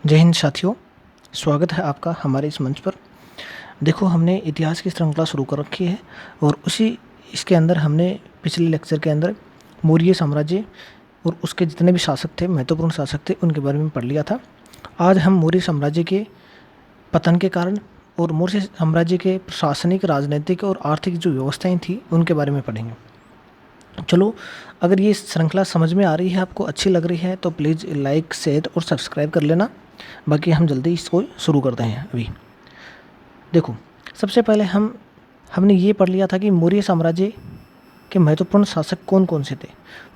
जय हिंद साथियों, स्वागत है आपका हमारे इस मंच पर। देखो, हमने इतिहास की श्रृंखला शुरू कर रखी है और इसके अंदर हमने पिछले लेक्चर के अंदर मौर्य साम्राज्य और उसके जितने भी शासक थे, महत्वपूर्ण शासक थे, उनके बारे में पढ़ लिया था। आज हम मौर्य साम्राज्य के पतन के कारण और मौर्य साम्राज्य के प्रशासनिक, राजनीतिक और आर्थिक जो व्यवस्थाएं थी उनके बारे में पढ़ेंगे। चलो, अगर ये श्रृंखला समझ में आ रही है, आपको अच्छी लग रही है, तो प्लीज़ लाइक, शेयर और सब्सक्राइब कर लेना। बाकी हम जल्दी इसको शुरू करते हैं। अभी देखो, सबसे पहले हमने ये पढ़ लिया था कि मौर्य साम्राज्य के महत्वपूर्ण शासक कौन कौन से थे।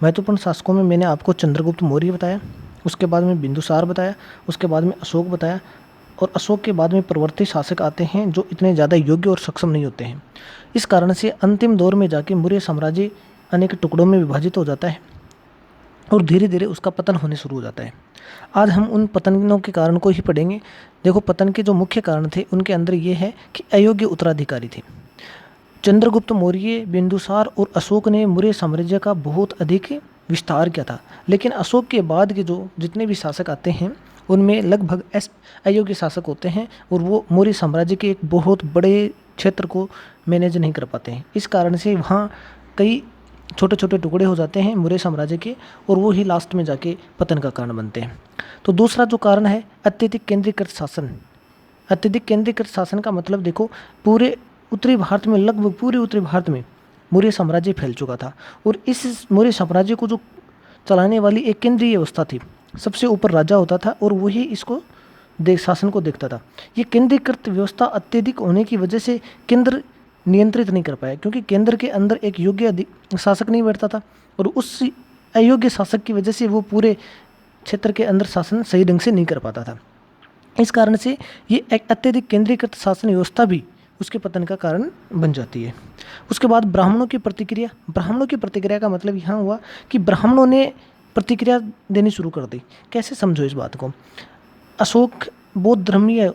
महत्वपूर्ण शासकों में मैंने आपको चंद्रगुप्त मौर्य बताया, उसके बाद में बिंदुसार बताया, उसके बाद में अशोक बताया, और अशोक के बाद में प्रवर्ती शासक आते हैं जो इतने ज़्यादा योग्य और सक्षम नहीं होते हैं। इस कारण से अंतिम दौर में जाके मौर्य साम्राज्य अनेक टुकड़ों में विभाजित हो जाता है और धीरे धीरे उसका पतन होने शुरू हो जाता है। आज हम उन पतनों के कारण को ही पढ़ेंगे। देखो, पतन के जो मुख्य कारण थे उनके अंदर ये है कि अयोग्य उत्तराधिकारी थे। चंद्रगुप्त मौर्य, बिंदुसार और अशोक ने मौर्य साम्राज्य का बहुत अधिक विस्तार किया था, लेकिन अशोक के बाद के जो जितने भी शासक आते हैं उनमें लगभग अयोग्य शासक होते हैं और वो मौर्य साम्राज्य के एक बहुत बड़े क्षेत्र को मैनेज नहीं कर पाते हैं। इस कारण से वहाँ कई छोटे छोटे टुकड़े हो जाते हैं मौर्य साम्राज्य के, और वो ही लास्ट में जाके पतन का कारण बनते हैं। तो दूसरा जो कारण है अत्यधिक केंद्रीकृत शासन। अत्यधिक केंद्रीकृत शासन का मतलब देखो, पूरे उत्तरी भारत में, लगभग पूरे उत्तरी भारत में मौर्य साम्राज्य फैल चुका था और इस मौर्य साम्राज्य को जो चलाने वाली एक केंद्रीय व्यवस्था थी, सबसे ऊपर राजा होता था और वही इसको शासन को देखता था। ये केंद्रीकृत व्यवस्था अत्यधिक होने की वजह से केंद्र नियंत्रित नहीं कर पाया, क्योंकि केंद्र के अंदर एक योग्य शासक नहीं बैठता था और उस अयोग्य शासक की वजह से वो पूरे क्षेत्र के अंदर शासन सही ढंग से नहीं कर पाता था। इस कारण से ये एक अत्यधिक केंद्रीकृत शासन व्यवस्था भी उसके पतन का कारण बन जाती है। उसके बाद ब्राह्मणों की प्रतिक्रिया। ब्राह्मणों की प्रतिक्रिया का मतलब यहाँ हुआ कि ब्राह्मणों ने प्रतिक्रिया देनी शुरू कर दी। कैसे समझो इस बात को। अशोक बौद्ध धर्मीय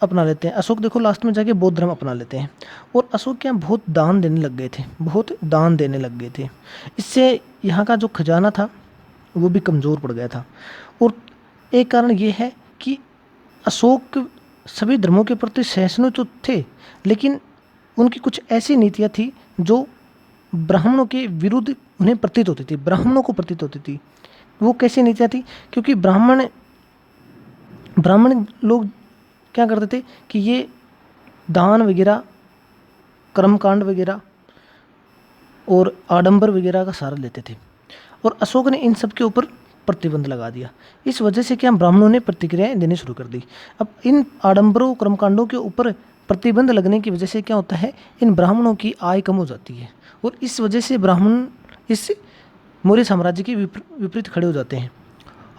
अपना लेते हैं। अशोक देखो लास्ट में जाके बौद्ध धर्म अपना लेते हैं और अशोक के यहाँ बहुत दान देने लग गए थे, बहुत दान देने लग गए थे। इससे यहाँ का जो खजाना था वो भी कमज़ोर पड़ गया था। और एक कारण ये है कि अशोक सभी धर्मों के प्रति सहिष्णु तो थे, लेकिन उनकी कुछ ऐसी नीतियाँ थी जो ब्राह्मणों के विरुद्ध उन्हें प्रतीत होती थी, ब्राह्मणों को प्रतीत होती थी। वो कैसी नीतियाँ थी? क्योंकि ब्राह्मण लोग क्या करते थे कि ये दान वगैरह, कर्मकांड वगैरह और आडंबर वगैरह का सहारा लेते थे और अशोक ने इन सब के ऊपर प्रतिबंध लगा दिया। इस वजह से क्या, ब्राह्मणों ने प्रतिक्रियाएं देनी शुरू कर दी। अब इन आडंबरों, कर्मकांडों के ऊपर प्रतिबंध लगने की वजह से क्या होता है, इन ब्राह्मणों की आय कम हो जाती है और इस वजह से ब्राह्मण इस मौर्य साम्राज्य के विपरीत खड़े हो जाते हैं।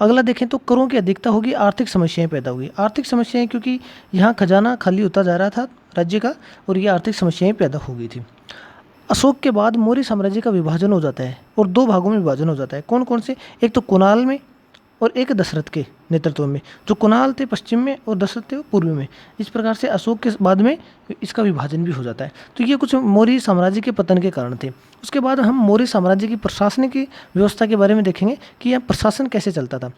अगला देखें तो करों की अधिकता होगी, आर्थिक समस्याएं पैदा हुई। आर्थिक समस्याएं, क्योंकि यहाँ खजाना खाली होता जा रहा था राज्य का और ये आर्थिक समस्याएं पैदा हो गई थी। अशोक के बाद मौर्य साम्राज्य का विभाजन हो जाता है और दो भागों में विभाजन हो जाता है। कौन कौन से? एक तो कुणाल में और एक दशरथ के नेतृत्व में। जो कुणाल थे पश्चिम में और दशरथ थे पूर्व में। इस प्रकार से अशोक के बाद में इसका विभाजन भी हो जाता है। तो ये कुछ मौर्य साम्राज्य के पतन के कारण थे। उसके बाद हम मौर्य साम्राज्य की प्रशासनिक व्यवस्था के बारे में देखेंगे कि यह प्रशासन कैसे चलता था।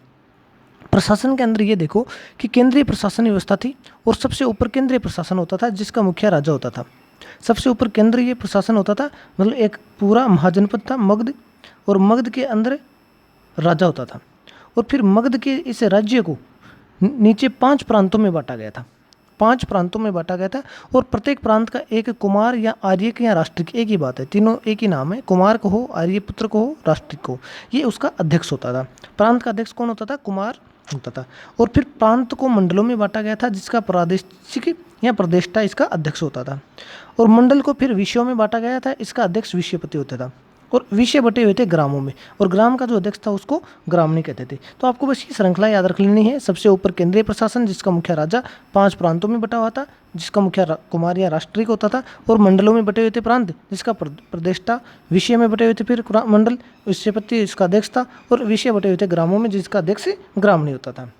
प्रशासन के अंदर ये देखो कि केंद्रीय प्रशासन व्यवस्था थी और सबसे ऊपर केंद्रीय प्रशासन होता था जिसका मुखिया राजा होता था। सबसे ऊपर केंद्रीय प्रशासन होता था, मतलब एक पूरा महाजनपद था मगध, और मगध के अंदर राजा होता था। और फिर मगध के इस राज्य को नीचे 5 प्रांतों में बांटा गया था। 5 प्रांतों में बांटा गया था और प्रत्येक प्रांत का एक कुमार या आर्यक या राष्ट्रिक, एक ही बात है, तीनों एक ही नाम है। कुमार को हो, आर्यपुत्र को हो, राष्ट्रिक को, ये उसका अध्यक्ष होता था। प्रांत का अध्यक्ष कौन होता था? कुमार होता था। और फिर प्रांत को मंडलों में बांटा गया था जिसका प्रादेशिक या प्रदेष्टा इसका अध्यक्ष होता था। और मंडल को फिर विषयों में बांटा गया था, इसका अध्यक्ष विषयपति होता था। और विषय बटे हुए थे ग्रामों में, और ग्राम का जो अध्यक्ष था उसको ग्रामणी कहते थे। तो आपको बस ये श्रृंखला याद रख लेनी है। सबसे ऊपर केंद्रीय प्रशासन जिसका मुखिया राजा 5 प्रांतों में बटा हुआ था, जिसका मुखिया कुमार या राष्ट्रिक होता था, और मंडलों में बटे हुए थे प्रांत जिसका प्रदेष्टा, विषय में बटे हुए थे फिर मंडल, विषयपति इसका अध्यक्ष था, और विषय बटे हुए थे ग्रामों में जिसका अध्यक्ष ग्रामणी होता था।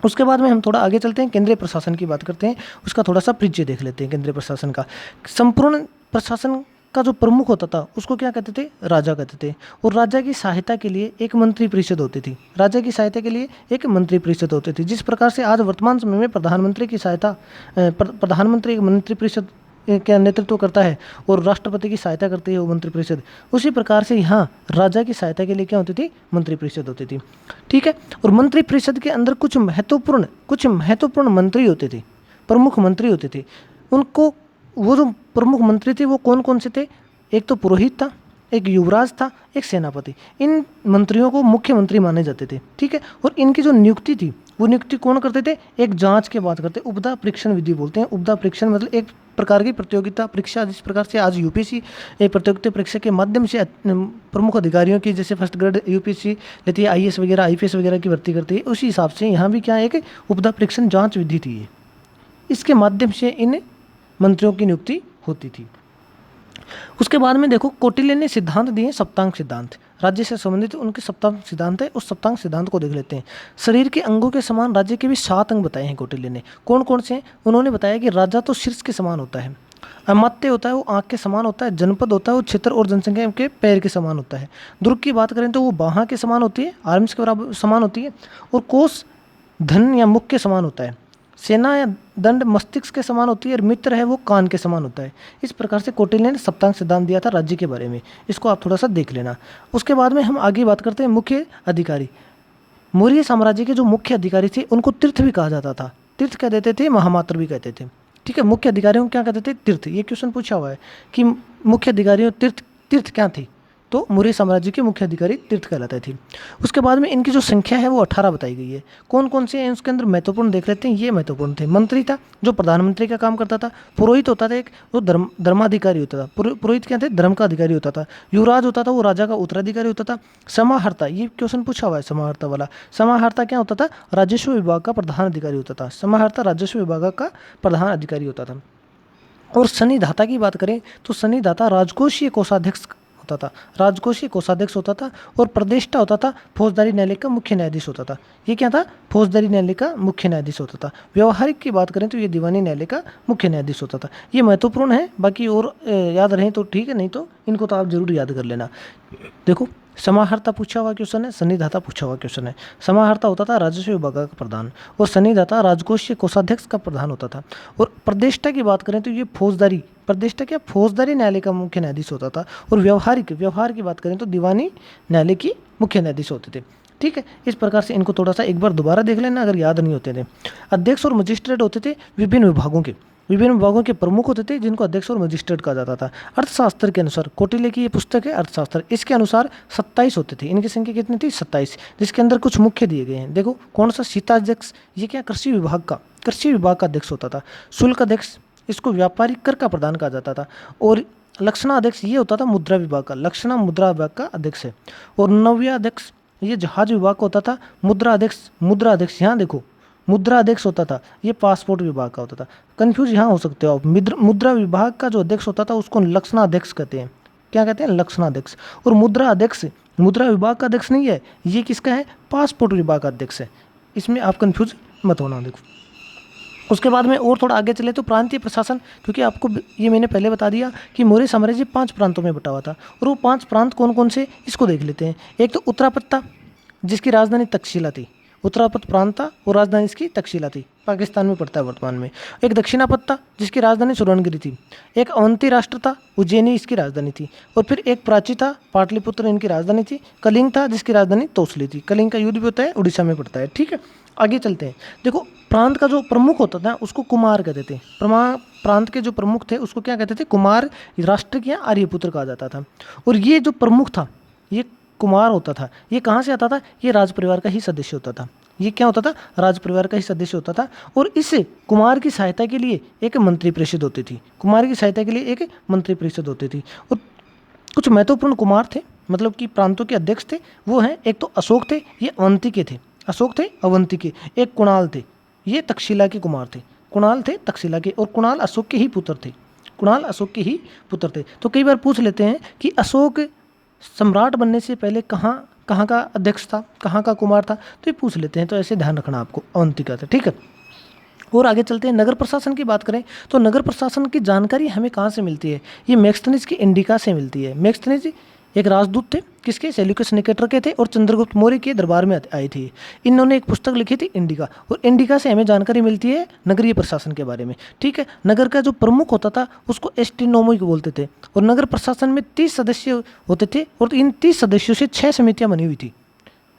उसके बाद में हम थोड़ा आगे चलते हैं, केंद्रीय प्रशासन की बात करते हैं। उसका थोड़ा सा परिचय देख लेते हैं केंद्रीय प्रशासन का। संपूर्ण प्रशासन का जो प्रमुख होता था उसको क्या कहते थे, राजा कहते थे। और राजा की सहायता के लिए एक मंत्री परिषद होती थी, राजा की सहायता के लिए एक मंत्री परिषद होती थी। जिस प्रकार से आज वर्तमान समय में प्रधानमंत्री की सहायता प्रधानमंत्री एक मंत्री परिषद का नेतृत्व करता है और राष्ट्रपति की सहायता करती है वो मंत्री परिषद, उसी प्रकार से यहाँ राजा की सहायता के लिए क्या होती थी, मंत्री परिषद होती थी। ठीक है। और मंत्री परिषद के अंदर कुछ महत्वपूर्ण मंत्री होते थे, प्रमुख मंत्री होते थे। उनको वो जो प्रमुख मंत्री थे वो कौन कौन से थे, एक तो पुरोहित था, एक युवराज था, एक सेनापति। इन मंत्रियों को मुख्यमंत्री माने जाते थे। ठीक है। और इनकी जो नियुक्ति थी वो नियुक्ति कौन करते थे, एक जांच के बाद करते, उपदा परीक्षण विधि बोलते हैं। उपदा परीक्षण मतलब एक प्रकार की प्रतियोगिता परीक्षा, जिस प्रकार से आज यूपीएससी प्रतियोगिता परीक्षा के माध्यम से प्रमुख अधिकारियों की जैसे फर्स्ट ग्रेड यूपीएससी लेती है, आईएएस वगैरह आईपीएस वगैरह की भर्ती करती है, उसी हिसाब से यहाँ भी क्या है कि उपदा परीक्षण जाँच विधि थी ये। इसके माध्यम से इन मंत्रियों की नियुक्ति होती थी। उसके बाद में देखो कौटिल्य ने सिद्धांत दिए, सप्तांग सिद्धांत, राज्य से संबंधित उनके सप्तांग सिद्धांत है। उस सप्तांग सिद्धांत को देख लेते हैं। शरीर के अंगों के समान राज्य के भी 7 अंग बताए हैं कौटिल्य ने। कौन कौन से हैं? उन्होंने बताया कि राजा तो शीर्ष के समान होता है, अमात्य होता है वो आँख के समान होता है, जनपद होता है वो क्षेत्र और जनसंख्या के पैर के समान होता है, दुर्ग की बात करें तो वो बाहाँ के समान होती है, आर्म्स के बराबर समान होती है, और कोष धन या मुख के समान होता है, सेना या दंड मस्तिष्क के समान होती है, और मित्र है वो कान के समान होता है। इस प्रकार से कौटिल्य ने सप्तांग सिद्धांत दिया था राज्य के बारे में। इसको आप थोड़ा सा देख लेना। उसके बाद में हम आगे बात करते हैं मुख्य अधिकारी। मौर्य साम्राज्य के जो मुख्य अधिकारी थे उनको तीर्थ भी कहा जाता था। तीर्थ कह देते थे, महामात्र भी कहते थे। ठीक है। मुख्य अधिकारियों को क्या कहते थे, तीर्थ। ये क्वेश्चन पूछा हुआ है कि मुख्य अधिकारियों तीर्थ क्या थी, तो मौर्य साम्राज्य के मुख्य अधिकारी तीर्थ कहलाते थे। उसके बाद में इनकी जो संख्या है वो 18 बताई गई है। कौन कौन से हैं उसके अंदर महत्वपूर्ण देख लेते हैं। ये महत्वपूर्ण थे। मंत्री था जो प्रधानमंत्री का काम करता था, पुरोहित होता था एक जो धर्माधिकारी होता था, पुरोहित क्या थे, धर्म का अधिकारी होता था, युवराज होता था वो राजा का उत्तराधिकारी होता था, समाहर्ता, ये क्वेश्चन पूछा हुआ है समाहर्ता वाला, समाहर्ता क्या होता था, राजस्व विभाग का प्रधान अधिकारी होता था, समाहर्ता राजस्व विभाग का प्रधान अधिकारी होता था। और सन्निधाता की बात करें तो सन्निधाता राजकोषीय कोषाध्यक्ष होता था, राजकोषीय कोषाध्यक्ष होता था। और प्रदेष्टा होता था फौजदारी न्यायालय का मुख्य न्यायाधीश होता था। ये क्या था, फौजदारी न्यायालय का मुख्य न्यायाधीश होता था। व्यवहारिक की बात करें तो ये दीवानी न्यायालय का मुख्य न्यायाधीश होता था। ये महत्वपूर्ण है, बाकी और याद रहें तो ठीक है, नहीं तो इनको तो आप जरूर याद कर लेना। देखो समाहर्ता पूछा हुआ क्वेश्चन है, सन्निधाता पूछा हुआ क्वेश्चन है। समाहर्ता होता था राजस्व विभाग का प्रधान और सन्निधाता राजकोषीय कोषाध्यक्ष का प्रधान होता था। और प्रदेष्टा की बात करें तो ये प्रदेष्टा क्या, फौजदारी न्यायालय का मुख्य न्यायाधीश होता था। और व्यवहार की बात करें तो दीवानी न्यायालय की मुख्य न्यायाधीश होते थे। ठीक है। इस प्रकार से इनको थोड़ा सा एक बार दोबारा देख लेना अगर याद नहीं होते थे। अध्यक्ष और मजिस्ट्रेट होते थे विभिन्न विभागों के प्रमुख होते थे जिनको अध्यक्ष और मजिस्ट्रेट कहा जाता था। अर्थशास्त्र के अनुसार, कौटिल्य की ये पुस्तक है अर्थशास्त्र, इसके अनुसार 27 होते थे। इनकी संख्या कितनी थी, 27, जिसके अंदर कुछ मुख्य दिए गए हैं। देखो कौन सा, शीताध्यक्ष, ये क्या, कृषि विभाग का अध्यक्ष होता था। शुल्क अध्यक्ष, इसको व्यापारिक कर का प्रदान कहा जाता था। और लक्षणाध्यक्ष ये होता था मुद्रा विभाग का, मुद्रा विभाग का अध्यक्ष है। और नव्याध्यक्ष ये जहाज विभाग का होता था। मुद्रा अध्यक्ष यहाँ देखो मुद्रा अध्यक्ष होता था, ये पासपोर्ट विभाग का होता था। कंफ्यूज यहाँ हो सकते हो आप। मुद्रा विभाग का जो अध्यक्ष होता था उसको लक्षणाध्यक्ष कहते हैं। क्या कहते हैं, लक्षणाध्यक्ष। और मुद्रा अध्यक्ष मुद्रा विभाग का अध्यक्ष नहीं है, ये किसका है, पासपोर्ट विभाग का अध्यक्ष है। इसमें आप कंफ्यूज मत होना। देखो उसके बाद में और थोड़ा आगे चले तो प्रांतीय प्रशासन, क्योंकि आपको ये मैंने पहले बता दिया कि मौर्य साम्राज्य 5 प्रांतों में बटा हुआ था। और वो 5 प्रांत कौन कौन से, इसको देख लेते हैं। एक तो उत्तरापत्ता जिसकी राजधानी तक्षशिला थी, उत्तरापत्त प्रांत था और राजधानी इसकी तक्षशिला थी, पाकिस्तान में पड़ता है वर्तमान में। एक दक्षिणापत्ता जिसकी राजधानी सुवर्णगिरी थी। एक अवंती राष्ट्र था, उज्जैनी इसकी राजधानी थी। और फिर एक प्राची था, पाटलिपुत्र इनकी राजधानी थी। कलिंग था जिसकी राजधानी तोसली थी। कलिंग का युद्ध भी होता है, उड़ीसा में पड़ता है। ठीक है, आगे चलते हैं। देखो प्रांत का जो प्रमुख होता था उसको कुमार कहते थे। प्रांत के जो प्रमुख थे उसको क्या कहते थे, कुमार। राष्ट्र के यहाँ आर्यपुत्र कहा जाता था। और ये जो प्रमुख था ये कुमार होता था। ये कहाँ से आता था, ये राज परिवार का ही सदस्य होता था। ये क्या होता था, राज परिवार का ही सदस्य होता था। और इस कुमार की सहायता के लिए एक मंत्री परिषद होती थी। और कुछ महत्वपूर्ण कुमार थे, मतलब कि प्रांतों के अध्यक्ष थे। वो हैं, एक तो अशोक थे, ये अवंती के थे। अवंती के। एक कुणाल थे, ये तक्षशिला के कुमार थे। कुणाल थे तक्षशिला के, और कुणाल अशोक के ही पुत्र थे। तो कई बार पूछ लेते हैं कि अशोक सम्राट बनने से पहले कहाँ का अध्यक्ष था, कहाँ का कुमार था, तो ये पूछ लेते हैं। तो ऐसे ध्यान रखना आपको, अवंती का था। ठीक है। और आगे चलते हैं। नगर प्रशासन की बात करें तो नगर प्रशासन की जानकारी हमें कहाँ से मिलती है? ये मैक्सथनीज की इंडिका से मिलती है। मैक्सथनीज एक राजदूत थे, किसके? सेल्यूकस निकेटर के थे और चंद्रगुप्त मौर्य के दरबार में आए थे। इन्होंने एक पुस्तक लिखी थी इंडिका, और इंडिका से हमें जानकारी मिलती है नगरीय प्रशासन के बारे में। ठीक है, नगर का जो प्रमुख होता था उसको एस्ट्रोनोमी बोलते थे, और नगर प्रशासन में 30 सदस्य होते थे, और इन 30 सदस्यों से 6 समितियां बनी हुई थी।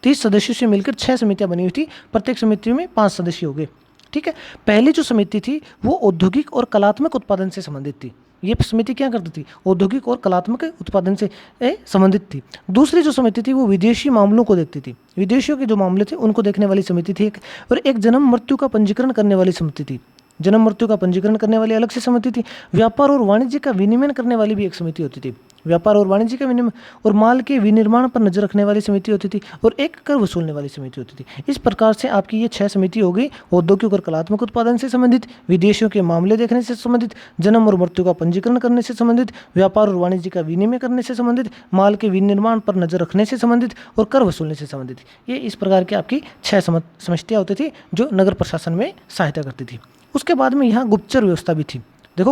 30 सदस्यों से मिलकर 6 समितियां बनी हुई थी, प्रत्येक समिति में 5 सदस्य हो गए। ठीक है, पहली जो समिति थी वो औद्योगिक और कलात्मक उत्पादन से संबंधित थी। ये समिति क्या करती थी? औद्योगिक और कलात्मक उत्पादन से संबंधित थी। दूसरी जो समिति थी वो विदेशी मामलों को देखती थी, विदेशियों के जो मामले थे उनको देखने वाली समिति थी एक। और एक जन्म मृत्यु का पंजीकरण करने वाली समिति थी, जन्म मृत्यु का पंजीकरण करने वाली अलग से समिति थी। व्यापार और वाणिज्य का विनिमय करने वाली भी एक समिति होती थी, व्यापार और वाणिज्य का विनिमय और माल के विनिर्माण पर नजर रखने वाली समिति होती थी, और एक कर वसूलने वाली समिति होती थी। इस प्रकार से आपकी ये 6 समिति हो गई। औद्योगिक और कलात्मक उत्पादन से संबंधित, विदेशियों के मामले देखने से संबंधित, जन्म और मृत्यु का पंजीकरण करने से संबंधित, व्यापार और वाणिज्य का विनिमय करने से संबंधित, माल के विनिर्माण पर नजर रखने से संबंधित, और कर वसूलने से संबंधित। ये इस प्रकार की आपकी 6 समष्टियाँ होती थी जो नगर प्रशासन में सहायता करती थी। उसके बाद में यहाँ गुप्तचर व्यवस्था भी थी। देखो,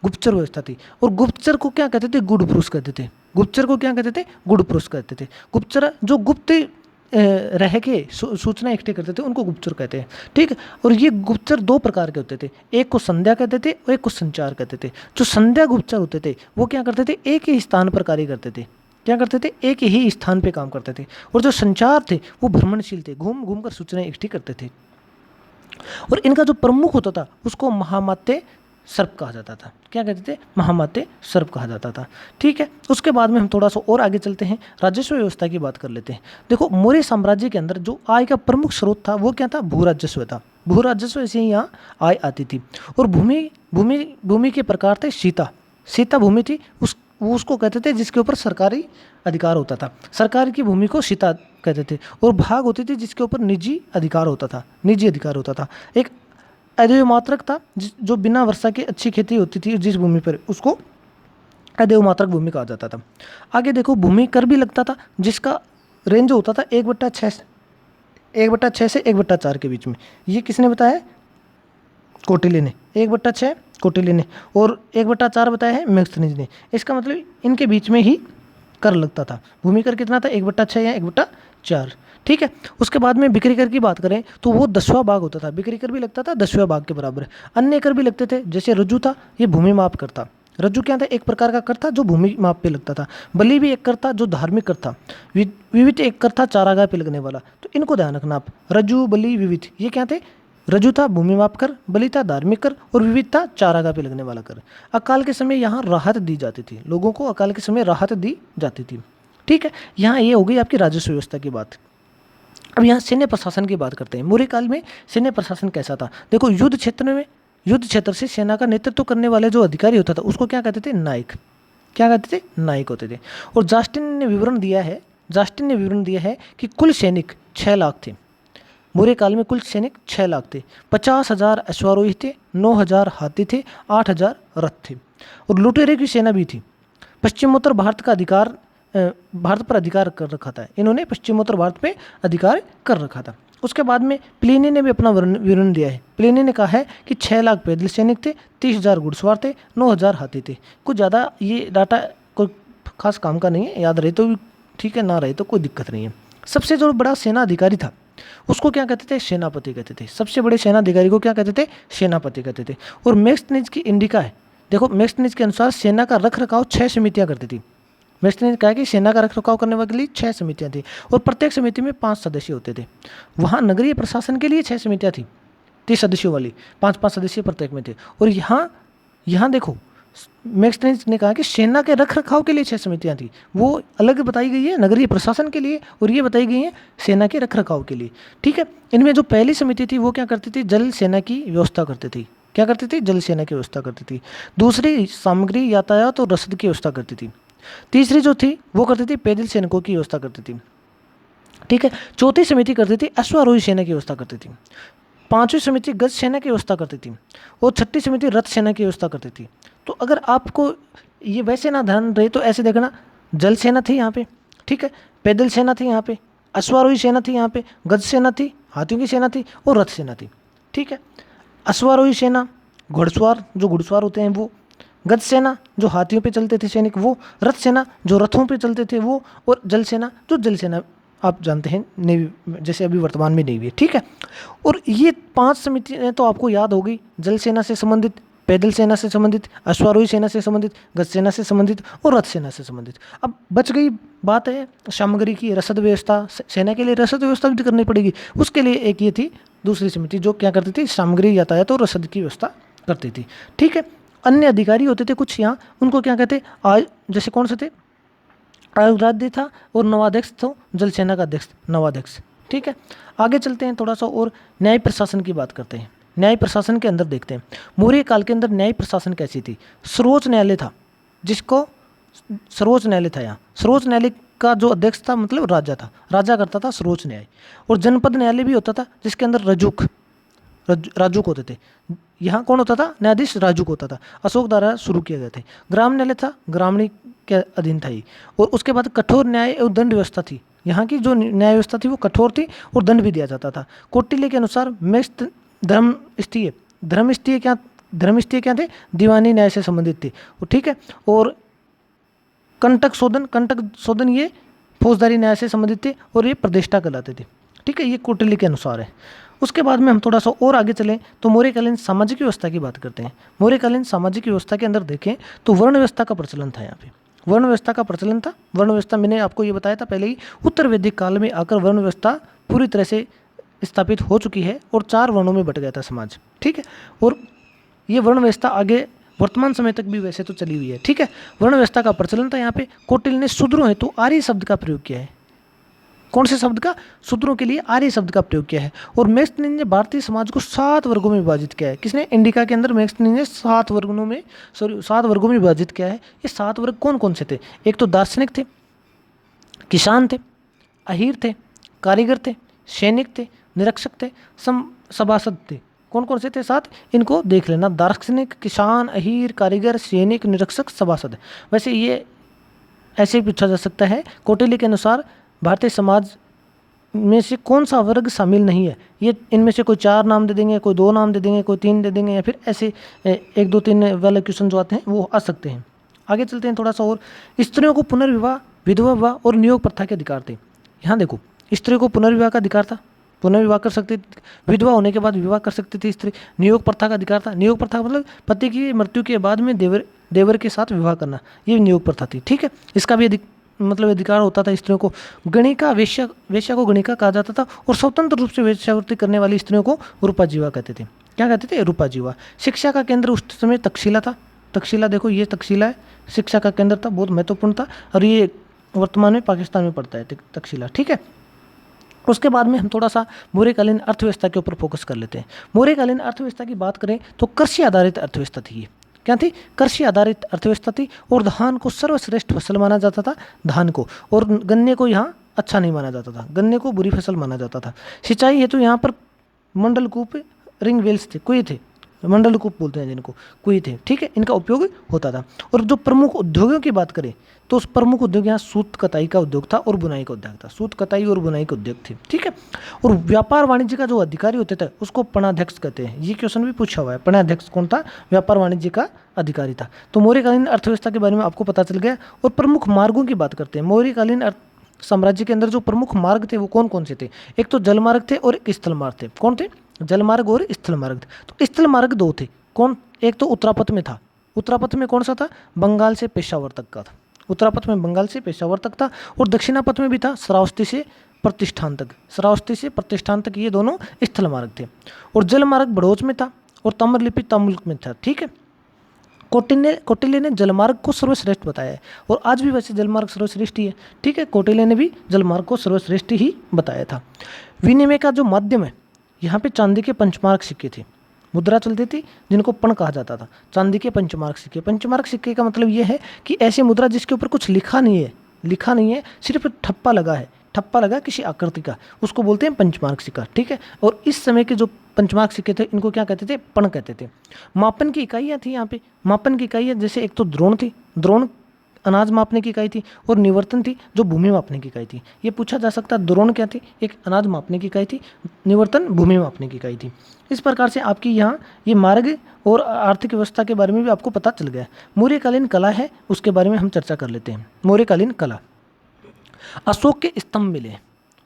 गुप्तचर व्यवस्था थी, और गुप्तचर को क्या कहते थे? गुड पुरुष कहते थे। गुप्तचर को क्या कहते थे? गुड पुरुष कहते थे। गुप्तचर जो गुप्त रह के सूचना इकट्ठी करते थे उनको गुप्तचर कहते हैं। ठीक है, और ये गुप्तचर 2 प्रकार के होते थे, एक को संध्या कहते थे और एक को संचार कहते थे। जो संध्या गुप्तचर होते थे वो क्या करते थे? एक ही स्थान पर कार्य करते थे। क्या करते थे? एक ही स्थान पर काम करते थे। और जो संचार थे वो भ्रमणशील थे, घूम घूम कर सूचनाएं इकट्ठी करते थे। और इनका जो प्रमुख होता था उसको महामात्य सर्प कहा जाता था। क्या कहते थे? महामात्य सर्प कहा जाता था। ठीक है, उसके बाद में हम थोड़ा सा और आगे चलते हैं, राजस्व व्यवस्था की बात कर लेते हैं। देखो, मौर्य साम्राज्य के अंदर जो आय का प्रमुख स्रोत था वो क्या था? भू राजस्व था। भू राजस्व से ही यहाँ आय आती थी। और भूमि के प्रकार थे सीता। सीता भूमि थी, उसको कहते थे जिसके ऊपर सरकारी अधिकार होता था। सरकार की भूमि को सीता कहते थे। और भाग होती थी जिसके ऊपर निजी अधिकार होता था, निजी अधिकार होता था। एक अदेव मात्रक था जो बिना वर्षा के अच्छी खेती होती थी जिस भूमि पर, उसको अदेव मात्रक भूमि कहा जाता था। आगे देखो, भूमि कर भी लगता था जिसका रेंज होता था 1/6 से 1/4 के बीच में। ये किसने बताया? कौटिल्य ने। 1/6 कौटिल्य ने, और 1/4 बताया है मैक्सथनीज ने। इसका मतलब इनके बीच में ही कर लगता था। भूमि कर कितना था? 1/6 या 1/4। ठीक है, उसके बाद में बिक्री कर की बात करें तो वो 10वां भाग होता था। बिक्री कर भी लगता था 10वें भाग के बराबर। अन्य कर भी लगते थे, जैसे रज्जु था, ये भूमि माप कर था। रज्जु क्या था? एक प्रकार का कर था जो भूमि माप पे लगता था। बलि भी एक कर था जो धार्मिक कर था। विविध एक कर था चारागाह पे लगने वाला। तो इनको ध्यान रखना आप, रज्जु, बलि, विविध, ये क्या थे? रज्जु था भूमि माप कर, बलि था धार्मिक कर, और विविध था चारागाह पे लगने वाला कर। अकाल के समय यहाँ राहत दी जाती थी, लोगों को अकाल के समय राहत दी जाती थी। ठीक है, यहाँ ये हो गई आपकी राजस्व व्यवस्था की बात। अब यहाँ सैन्य प्रशासन की बात करते हैं। मौर्य काल में सैन्य प्रशासन कैसा था? देखो, युद्ध क्षेत्र से सेना का नेतृत्व करने वाले जो अधिकारी होता था उसको क्या कहते थे? नायक। क्या कहते थे? नायक होते थे। और जास्टिन ने विवरण दिया है कि कुल सैनिक 6 लाख थे। मौर्य काल में कुल सैनिक 6 लाख थे। 50,000 अश्वारोही थे, 9,000 हाथी थे, 8,000 रथ थे, और लुटेरे की सेना भी थी। पश्चिमोत्तर भारत पर अधिकार कर रखा था। इन्होंने पश्चिमोत्तर भारत पे अधिकार कर रखा था। उसके बाद में प्लिनी ने भी अपना विवरण दिया है। प्लिनी ने कहा है कि 6 लाख पैदल सैनिक थे, 30,000 घुड़सवार थे, 9,000 हाथी थे। कुछ ज़्यादा ये डाटा कोई खास काम का नहीं है, याद रहे तो ठीक है, ना रहे तो कोई दिक्कत नहीं है। सबसे जो बड़ा सेना अधिकारी था उसको क्या कहते थे? सेनापति कहते थे। सबसे बड़े सेना अधिकारी को क्या कहते थे? सेनापति कहते थे। और मैक्सथनीज की इंडिका है। देखो, मैक्सथनीज के अनुसार सेना का रख रखाव 6 समितियाँ करती थी। मैक्सथनीज कहा कि सेना का रख रखाव करने वाले लिए 6 समितियाँ थी, और प्रत्येक समिति में 5 सदस्य होते थे। वहाँ नगरीय प्रशासन के लिए 6 समितियाँ थी, 30 सदस्यों वाली, 5-5 सदस्य प्रत्येक में थे। और यहाँ देखो, मैक्सथनीज ने कहा कि सेना के रख रखाव के लिए 6 समितियाँ थी, वो अलग बताई गई है नगरीय प्रशासन के लिए, और ये बताई गई है सेना के रख रखाव के लिए। ठीक है, इनमें जो पहली समिति थी वो क्या करती थी? जल सेना की व्यवस्था करती थी। क्या करती थी? जल सेना की व्यवस्था करती थी। दूसरी सामग्री, यातायात और रसद की व्यवस्था करती थी। तीसरी जो थी वो करती थी पैदल सैनिकों की व्यवस्था करती थी। ठीक है, चौथी समिति करती थी अश्वारोही सेना की व्यवस्था करती थी। 5वीं समिति गज सेना की व्यवस्था करती थी, और 6ठी समिति रथ सेना की व्यवस्था करती थी। तो अगर आपको ये वैसे ना ध्यान रहे तो ऐसे देखना, जल सेना थी यहाँ पे, ठीक है, पैदल सेना थी यहाँ पे, अश्वारोही सेना थी यहाँ पे, गज सेना थी, हाथियों की सेना थी, और रथ सेना थी। ठीक है, अश्वारोही सेना, घुड़सवार जो घुड़सवार होते हैं वो, गज सेना जो हाथियों पे चलते थे सैनिक वो, रथ सेना जो रथों पे चलते थे वो, और जल सेना जो जल सेना आप जानते हैं नेवी, जैसे अभी वर्तमान में नेवी है, ठीक है। और ये 5 समितियाँ तो आपको याद होगी, जल सेना से संबंधित, पैदल सेना से संबंधित, अश्वारोही सेना से संबंधित, गज सेना से संबंधित और रथ सेना से संबंधित। अब बच गई बात है सामग्री की, रसद व्यवस्था, सेना के लिए रसद व्यवस्था भी करनी पड़ेगी, उसके लिए एक ये थी दूसरी समिति जो क्या करती थी, सामग्री यातायात और रसद की व्यवस्था करती थी, ठीक है। अन्य अधिकारी होते थे कुछ यहाँ, उनको क्या कहते, जैसे कौन से थे, आयुराध्य था और नवाध्यक्ष था, जल सेना का अध्यक्ष नवाध्यक्ष, ठीक है। आगे चलते हैं थोड़ा सा और न्याय प्रशासन की बात करते हैं। न्याय प्रशासन के अंदर देखते हैं मौर्य काल के अंदर न्याय प्रशासन कैसी थी। सर्वोच्च न्यायालय था, जिसको सर्वोच्च न्यायालय था, यहाँ सर्वोच्च न्यायालय का जो अध्यक्ष था मतलब राजा था, राजा करता था सर्वोच्च न्याय। और जनपद न्यायालय भी होता था जिसके अंदर राजूक होते थे। यहाँ कौन होता था, न्यायाधीश राजूक होता था, अशोक द्वारा शुरू किए गए थे। ग्राम न्यायालय था, ग्रामणी के अधीन था ये। और उसके बाद कठोर न्याय और दंड व्यवस्था थी, यहाँ की जो न्याय व्यवस्था थी वो कठोर थी और दंड भी दिया जाता था। कौटिल्य के अनुसार मेस्त धर्मस्थीय क्या थे, दीवानी न्याय से संबंधित थे, ठीक है। और कंटक शोधन ये फौजदारी न्याय से संबंधित थे और ये प्रतिष्ठा कहलाते थे, ठीक है। ये कौटिल्य के अनुसार है। उसके बाद में हम थोड़ा सा और आगे चलें तो मौर्यकालीन सामाजिक व्यवस्था की बात करते हैं। मौर्यकालीन सामाजिक व्यवस्था के अंदर देखें तो वर्ण व्यवस्था का प्रचलन था। यहाँ पे वर्ण व्यवस्था का प्रचलन था। वर्ण व्यवस्था मैंने आपको ये बताया था पहले ही, उत्तर वैदिक काल में आकर वर्ण व्यवस्था पूरी तरह से स्थापित हो चुकी है और 4 वर्णों में बट गया था समाज, ठीक है। और ये वर्ण व्यवस्था आगे वर्तमान समय तक भी वैसे तो चली हुई है, ठीक है। वर्ण व्यवस्था का प्रचलन था। यहाँ पे कौटिल्य ने शूद्रों हेतु आर्य शब्द का प्रयोग किया है। कौन से शब्द का, शूद्रों के लिए आर्य शब्द का प्रयोग किया है। और मैक्सवेल ने भारतीय समाज को 7 वर्गों में विभाजित किया है। किसने, इंडिका के अंदर मैक्सवेल ने 7 वर्गों में विभाजित किया है। ये 7 वर्ग कौन कौन से थे, एक तो दार्शनिक थे, किसान थे, अहीर थे, कारीगर थे, सैनिक थे, निरीक्षक थे, सभासद थे। कौन कौन से थे 7, इनको देख लेना, दार्शनिक, किसान, अहीर, कारीगर, सैनिक, निरीक्षक, सभासद। वैसे ये ऐसे ही पूछा जा सकता है, कौटिल्य के अनुसार भारतीय समाज में से कौन सा वर्ग शामिल नहीं है। ये इनमें से कोई 4 नाम दे देंगे, कोई 2 नाम दे देंगे, कोई 3 दे देंगे, या फिर ऐसे 1 2 3 वाले क्वेश्चन जो आते हैं वो आ सकते हैं। आगे चलते हैं थोड़ा सा और। स्त्रियों को पुनर्विवाह, विधवा विवाह और नियोग प्रथा के अधिकार थे। यहाँ देखो, स्त्रियों को पुनर्विवाह का अधिकार था, पुनर्विवाह कर सकती थी, विधवा होने के बाद विवाह कर सकती थी स्त्री। नियोग प्रथा का अधिकार था, नियोग प्रथा मतलब पति की मृत्यु के बाद में देवर के साथ विवाह करना, ये नियोग प्रथा थी, ठीक है। इसका भी अधिकार होता था स्त्रियों को। गणिका, वेश्या को गणिका कहा जाता था। और स्वतंत्र रूप से वेश्यावृत्ति करने वाली स्त्रियों को रूपाजीवा कहते थे। क्या कहते थे, रूपाजीवा। शिक्षा का केंद्र उस समय तक्षशिला था। तक्षशिला देखो, ये तक्षशिला है, शिक्षा का केंद्र था, बहुत महत्वपूर्ण था। और ये वर्तमान में पाकिस्तान में पड़ता है तक्षशिला, ठीक है। उसके बाद में हम थोड़ा सा मौर्यकालीन अर्थव्यवस्था के ऊपर फोकस कर लेते हैं। मौर्यकालीन अर्थव्यवस्था की बात करें तो कृषि आधारित अर्थव्यवस्था थी। ये क्या थी, कृषि आधारित अर्थव्यवस्था थी। और धान को सर्वश्रेष्ठ फसल माना जाता था, धान को। और गन्ने को यहाँ अच्छा नहीं माना जाता था, गन्ने को बुरी फसल माना जाता था। सिंचाई हेतु यहाँ पर मंडलकूप, रिंग वेल्स थे, कुएं थे, मंडलकूप बोलते हैं जिनको, कुएं थे, ठीक है, इनका उपयोग होता था। और जो प्रमुख उद्योगों की बात करें तो उस प्रमुख उद्योग यहाँ सूत कताई का उद्योग था और बुनाई का उद्योग था। सूत कताई और बुनाई के उद्योग थे, ठीक है। और व्यापार वाणिज्य का जो अधिकारी होते थे उसको पणाध्यक्ष कहते हैं। ये क्वेश्चन भी पूछा हुआ है, पणाध्यक्ष कौन था, व्यापार वाणिज्य का अधिकारी था। तो मौर्यकालीन अर्थव्यवस्था के बारे में आपको पता चल गया। और प्रमुख मार्गों की बात करते हैं। मौर्यकालीन साम्राज्य के अंदर जो प्रमुख मार्ग थे वो कौन कौन से थे, एक तो जल मार्ग थे और एक स्थल मार्ग थे। कौन थे, जल मार्ग और स्थल मार्ग। तो स्थल मार्ग 2 थे, कौन, एक तो उत्तरापथ में था। उत्तरापथ में कौन सा था, बंगाल से पेशावर तक का था। उत्तरापथ में बंगाल से पेशावर तक था। और दक्षिणापथ में भी था, श्रावस्ती से प्रतिष्ठान तक। श्रावस्ती से प्रतिष्ठान तक ये दोनों स्थल मार्ग थे। और जल मार्ग बड़ौच में था और ताम्रलिपि तमुल्क में था, ठीक है। कौटिल्य ने जलमार्ग को सर्वश्रेष्ठ बताया है। और आज भी वैसे जलमार्ग सर्वश्रेष्ठ ही है, ठीक है। कौटिल्य ने भी जलमार्ग को सर्वश्रेष्ठ ही बताया था। विनिमय का जो माध्यम है, यहाँ पे चांदी के पंचमार्क सिक्के थे, मुद्रा चलती थी जिनको पण कहा जाता था। चांदी के पंचमार्क सिक्के। पंचमार्क सिक्के का मतलब ये है कि ऐसी मुद्रा जिसके ऊपर कुछ लिखा नहीं है, सिर्फ ठप्पा लगा है, ठप्पा लगा किसी आकृति का, उसको बोलते हैं पंचमार्क सिक्का, ठीक है। और इस समय के जो पंचमार्क सिक्के थे इनको क्या कहते थे, पण कहते थे। मापन की इकाइयाँ थी यहाँ पे। मापन की इकाइयाँ जैसे एक तो द्रोण थी, द्रोण अनाज मापने की इकाई थी, और निवर्तन थी जो भूमि मापने की इकाई थी। ये पूछा जा सकता है द्रोण क्या थी, एक अनाज मापने की इकाई थी, निवर्तन भूमि मापने की इकाई थी। इस प्रकार से आपकी यहाँ ये मार्ग और आर्थिक व्यवस्था के बारे में भी आपको पता चल गया। मौर्यकालीन कला है, उसके बारे में हम चर्चा कर लेते हैं। मौर्यकालीन कला, अशोक के स्तंभ मिले।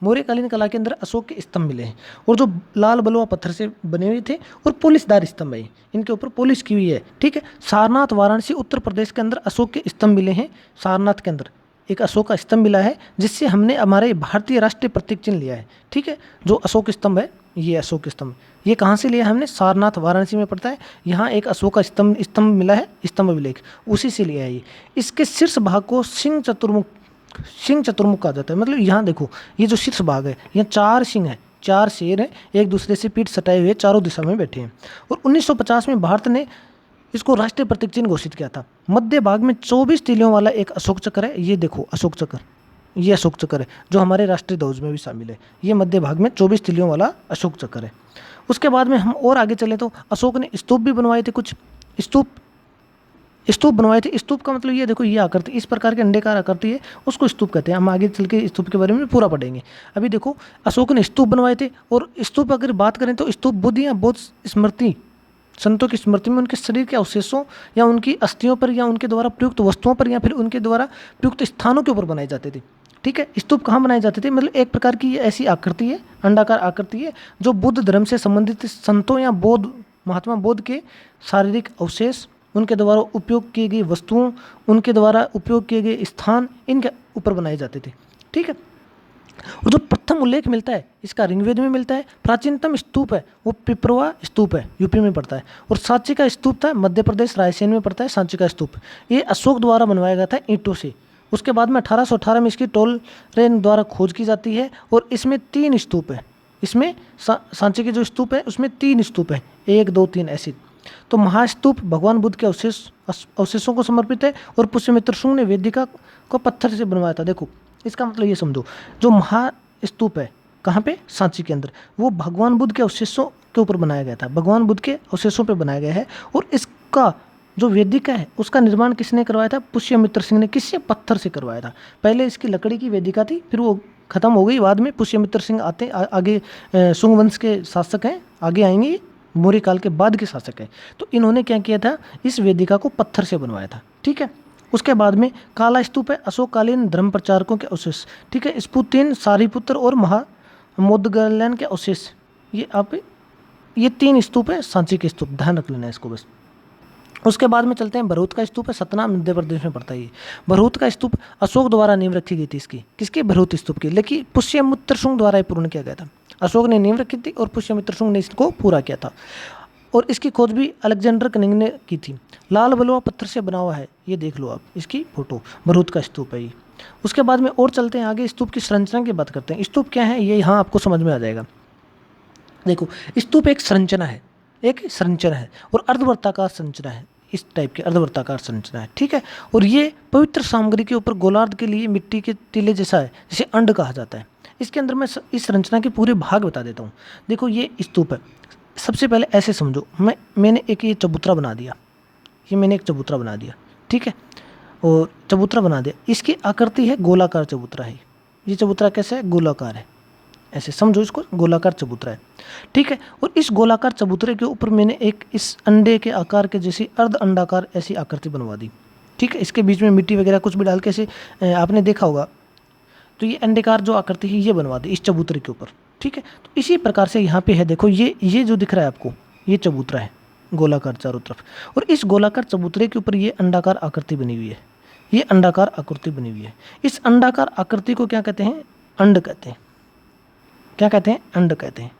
मौर्यकालीन कला के अंदर अशोक के स्तंभ मिले हैं, और जो लाल बलुआ पत्थर से बने हुए थे, और पोलिशदार स्तंभ है, इनके ऊपर पॉलिश की हुई है। ठीक है। सारनाथ वाराणसी उत्तर प्रदेश के अंदर अशोक के स्तंभ मिले हैं। सारनाथ के अंदर एक अशोक का स्तंभ मिला है, जिससे हमने हमारे भारतीय राष्ट्रीय प्रतीक चिन्ह लिया है। ठीक है। जो अशोक स्तंभ है, ये अशोक स्तंभ, ये कहाँ से लिया हमने, सारनाथ वाराणसी में पड़ता है। यहाँ एक अशोक का स्तंभ मिला है, स्तंभ विलेख, उसी से लिया है ये। इसके शीर्ष भाग को सिंह चतुर्मुख कहा जाता है। मतलब यहाँ देखो, ये जो शीर्ष भाग है, यहाँ 4 सिंह है, 4 शेर हैं, एक दूसरे से पीठ सटाए हुए चारों दिशा में बैठे हैं। और 1950 में भारत ने इसको राष्ट्रीय प्रतीक चिन्ह घोषित किया था। मध्य भाग में 24 तीलियों वाला एक अशोक चक्र है। ये देखो अशोक चक्र, ये अशोक चक्र है जो हमारे राष्ट्रीय ध्वज में भी शामिल है। ये मध्य भाग में 24 तीलियों वाला अशोक चक्र है। उसके बाद में हम और आगे चले तो अशोक ने स्तूप भी बनवाए थे, कुछ स्तूप बनवाए थे। स्तूप का मतलब ये देखो, ये आकृति, इस प्रकार के अंडाकार आकृति है, उसको स्तूप कहते हैं। हम आगे चल के स्तूप के बारे में पूरा पढ़ेंगे। अभी देखो, अशोक ने स्तूप बनवाए थे। और स्तूप अगर बात करें तो स्तूप बुद्ध या बौद्ध स्मृति, संतों की स्मृति में उनके शरीर के अवशेषों या उनकी अस्थियों पर या उनके द्वारा प्रयुक्त वस्तुओं पर या फिर उनके द्वारा प्रयुक्त स्थानों के ऊपर बनाए जाते थे। ठीक है। स्तूप कहाँ बनाए जाते थे, मतलब एक प्रकार की ये ऐसी आकृति है, अंडाकार आकृति है, जो बुद्ध धर्म से संबंधित संतों या महात्मा बोध के शारीरिक अवशेष, उनके द्वारा उपयोग किए गए वस्तुओं, उनके द्वारा उपयोग किए गए स्थान, इनके ऊपर बनाए जाते थे। ठीक है। और जो प्रथम उल्लेख मिलता है इसका ऋग्वेद में मिलता है। प्राचीनतम स्तूप है वो पिपरवा स्तूप है, यूपी में पड़ता है। और सांची का स्तूप था, मध्य प्रदेश रायसेन में पड़ता है सांची का स्तूप। ये अशोक द्वारा बनवाया गया था ईंटों से। उसके बाद में 1818 में इसकी टोलरेन द्वारा खोज की जाती है, और इसमें 3 स्तूप है। इसमें सांची के जो स्तूप है उसमें 3 स्तूप है, 1 2 3 ऐसे। तो महास्तूप भगवान बुद्ध के अवशेषों को समर्पित है, और पुष्यमित्र शुंग ने वेदिका को पत्थर से बनवाया था। देखो इसका मतलब ये समझो, जो महास्तूप है कहाँ पे, सांची के अंदर, वो भगवान बुद्ध के अवशेषों के ऊपर बनाया गया था, भगवान बुद्ध के अवशेषों पे बनाया गया है। और इसका जो वेदिका है उसका निर्माण किसने करवाया था, पुष्यमित्र सिंह ने। किससे, पत्थर से करवाया था। पहले इसकी लकड़ी की वेदिका थी, फिर वो खत्म हो गई। बाद में पुष्यमित्र सिंह आते आगे, शुंग वंश के शासक हैं, आगे आएंगे, मौर्य काल के बाद के शासक हैं। तो इन्होंने क्या किया था, इस वेदिका को पत्थर से बनवाया था। ठीक है। उसके बाद में काला स्तूप है, अशोककालीन धर्म प्रचारकों के अवशेष। ठीक है। स्पुतिन, सारिपुत्र और मोदगल्यान के अवशेष, ये 3 स्तूप है सांची के स्तूप, ध्यान रख लेना इसको बस। उसके बाद में चलते हैं, भरूच का स्तूप है, सतना मध्य प्रदेश में पड़ता है ये। भरूच का स्तूप अशोक द्वारा नींव रखी गई थी इसकी, किसकी, भरूच स्तूप की, लेकिन पुष्यमित्र शुंग द्वारा पूर्ण किया गया था। अशोक ने नींव रखी थी और पुष्यमित्र शुंग ने इसको पूरा किया था। और इसकी खोज भी अलेक्जेंडर कनिंग ने की थी। लाल बलुआ पत्थर से बना हुआ है, ये देख लो आप, इसकी फोटो, भरूच का स्तूप है ये। उसके बाद में और चलते हैं आगे, स्तूप की संरचना की बात करते हैं। स्तूप क्या है ये यहाँ आपको समझ में आ जाएगा। देखो स्तूप एक संरचना है, और अर्धवृत्ताकार संरचना है, इस टाइप की अर्धवृत्ताकार संरचना है। ठीक है। और ये पवित्र सामग्री के ऊपर गोलार्ध के लिए मिट्टी के टीले जैसा है, जिसे अंड कहा जाता है। इसके अंदर मैं इस संरचना के पूरे भाग बता देता हूँ। देखो ये स्तूप है, सबसे पहले ऐसे समझो, मैंने एक ये चबूतरा बना दिया, मैंने एक चबूतरा बना दिया। ठीक है। और चबूतरा बना दिया, इसकी आकृति है गोलाकार चबूतरा है। ये चबूतरा कैसा है, गोलाकार है, ऐसे समझो इसको, गोलाकार चबूतरा है। ठीक है। और इस गोलाकार चबूतरे के ऊपर मैंने एक इस अंडे के आकार के जैसी अर्ध अंडाकार ऐसी आकृति बनवा दी। ठीक है। इसके बीच में मिट्टी वगैरह कुछ भी डाल के ऐसे आपने देखा होगा, तो ये अंडाकार जो आकृति है ये बनवा दी इस चबूतरे के ऊपर। ठीक है। तो इसी प्रकार से यहाँ पे है, देखो ये जो दिख रहा है आपको, ये चबूतरा है गोलाकार चारों तरफ, और इस गोलाकार चबूतरे के ऊपर ये अंडाकार आकृति बनी हुई है, ये अंडाकार आकृति बनी हुई है। इस अंडाकार आकृति को क्या कहते हैं, अंड कहते हैं। क्या कहते हैं, अंड कहते हैं।